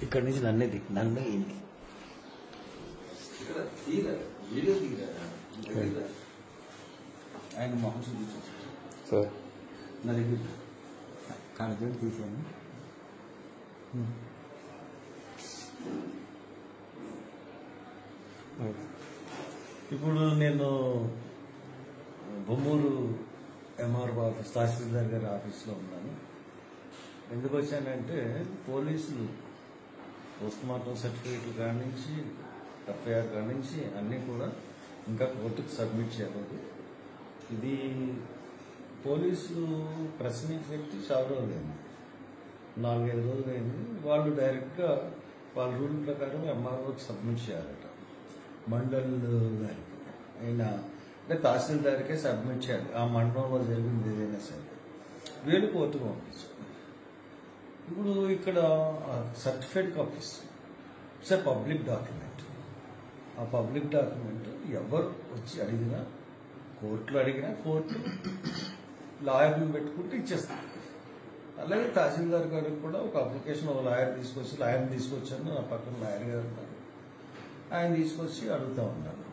ఇక్కడి నుంచి నన్ను ఏంటి ఆయన మొహం చూపించారు సార్ నా దగ్గర కనపడి తీసాను. ఇప్పుడు నేను బొమ్మూరు ఎంఆర్ఓ ఆఫీస్ తహసీల్దార్ గారి ఆఫీస్లో ఉన్నాను. ఎందుకు వచ్చానంటే పోలీసులు పోస్ట్ మార్టం సర్టిఫికేట్లు కాడి నుంచి ఎఫ్ఐఆర్ కాడి నుంచి అన్నీ కూడా ఇంకా కోర్టుకు సబ్మిట్ చేయలేదు. ఇది పోలీసులు ప్రెస్ మీట్ పెట్టి చాలా రోజులైంది, 4-5 రోజులైంది. వాళ్ళు డైరెక్ట్గా వాళ్ళ రూల్ ప్రకారం ఎంఆర్ఓకి సబ్మిట్ చేయాలట. మండల్ గారికి అయినా అంటే తహసీల్దార్కే సబ్మిట్ చేయాలి. ఆ మండలంలో జరిగింది ఏదైనా సరే వీళ్ళు కోర్టుకు పంపించారు. ఇప్పుడు ఇక్కడ certificate copies it's public document. ఆ పబ్లిక్ డాక్యుమెంట్ ఎవరు వచ్చి అడిగినా, కోర్టులో అడిగినా కోర్టు లాయర్ని పెట్టుకుంటే ఇచ్చేస్తుంది. అలాగే తహసీల్దార్ గారికి కూడా ఒక అప్లికేషన్ ఒక లాయర్ని తీసుకొచ్చాను. నా పక్కన లాయర్ గారు ఉన్నారు, ఆయన తీసుకొచ్చి అడుగుతూ ఉన్నాను.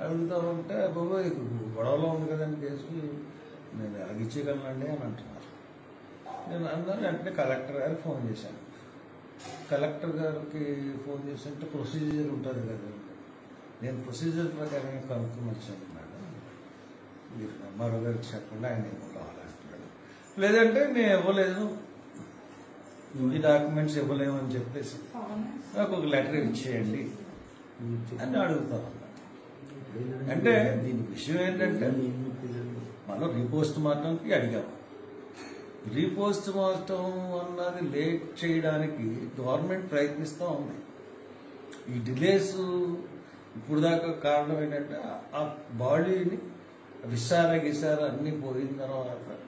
అడుగుతూ ఉంటే బాబోయ్ గొడవలో ఉంది కదండి కేసు, నేను అగిచ్చేయగలనండి అని అంటున్నారు. నేను అన్నాను, వెంటనే కలెక్టర్ గారికి ఫోన్ చేశాను. కలెక్టర్ గారికి ఫోన్ చేస్తుంటే ప్రొసీజర్ ఉంటుంది కదా, నేను ప్రొసీజర్ ప్రకారం కనుక్కొని వచ్చాను మేడం, మీరు ఎంఆర్ఓ గారికి చెప్పండి, ఆయన ఏమో కావాలంటున్నాడు. లేదంటే నేను ఇవ్వలేదు, ఈ డాక్యుమెంట్స్ ఇవ్వలేమని చెప్పేసి నాకు ఒక లెటర్ ఇచ్చేయండి అని అడుగుతా ఉన్నాను. అంటే దీని విషయం ఏంటంటే మనం రీపోస్ట్ మార్టంకి అడిగాము. రీపోస్ట్ మార్టం అన్నది లేట్ చేయడానికి గవర్నమెంట్ ప్రయత్నిస్తూ ఉంది. ఈ డిలేస్ ఇప్పుడు దాకా కారణం ఏంటంటే ఆ బాడీని విసార అన్నీ పోయిన తర్వాత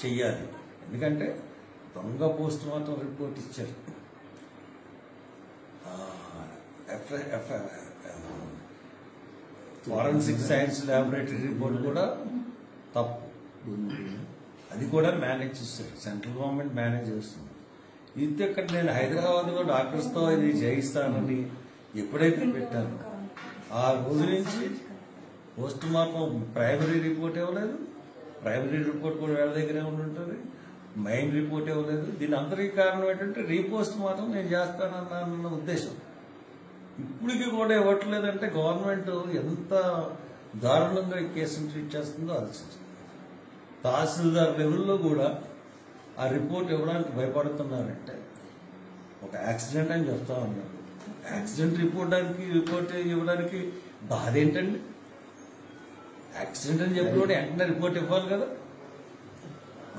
చెయ్యాలి. ఎందుకంటే దొంగ పోస్ట్ మార్టం రిపోర్ట్ ఇచ్చారు. ఫారెన్సిక్ సైన్స్ ల్యాబొరేటరీ రిపోర్ట్ కూడా తప్పు, అది కూడా మేనేజ్ చేస్తారు, సెంట్రల్ గవర్నమెంట్ మేనేజ్ చేస్తుంది. ఇది ఇక్కడ నేను హైదరాబాద్లో డాక్టర్స్తో ఇది చేయిస్తానని ఎప్పుడైతే పెట్టాను ఆ రోజు నుంచి పోస్ట్ మార్టం ప్రైమరీ రిపోర్ట్ ఇవ్వలేదు. ప్రైమరీ రిపోర్ట్ కూడా వేళ దగ్గరే ఉంటుంది, మెయిన్ రిపోర్ట్ ఇవ్వలేదు. దీని అందరికీ కారణం ఏంటంటే రీపోస్ట్ మార్టం నేను చేస్తానన్న ఉద్దేశం. ఇప్పటికీ కూడా ఇవ్వట్లేదంటే గవర్నమెంట్ ఎంత దారుణంగా ఈ కేసును ట్రీట్ చేస్తుందో ఆలోచించాలి. తహసీల్దార్ లెవెల్లో కూడా ఆ రిపోర్ట్ ఇవ్వడానికి భయపడుతున్నారంటే ఒక యాక్సిడెంట్ అని చెప్తా ఉన్నారు. యాక్సిడెంట్ రిపోర్ట్ ఇవ్వడానికి బాధ ఏంటండి? యాక్సిడెంట్ అని చెప్పినప్పుడు వెంటనే రిపోర్ట్ ఇవ్వాలి కదా.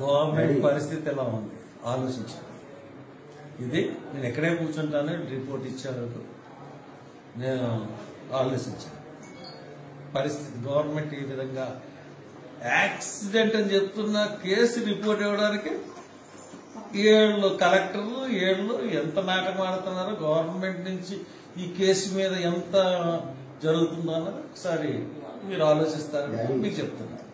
గవర్నమెంట్ పరిస్థితి ఎలా ఉంది ఆలోచించాలి. ఇది నేను ఎక్కడే కూర్చుంటానో రిపోర్ట్ ఇచ్చారు, నేను ఆలోచించాను పరిస్థితి. గవర్నమెంట్ ఈ విధంగా యాక్సిడెంట్ అని చెప్తున్న కేసు రిపోర్ట్ ఇవ్వడానికి కలెక్టర్లు ఎంత నాటకం ఆడుతున్నారో, గవర్నమెంట్ నుంచి ఈ కేసు మీద ఎంత జరుగుతుందో అన్నది ఒకసారి మీరు ఆలోచిస్తారని మీకు చెప్తున్నారు.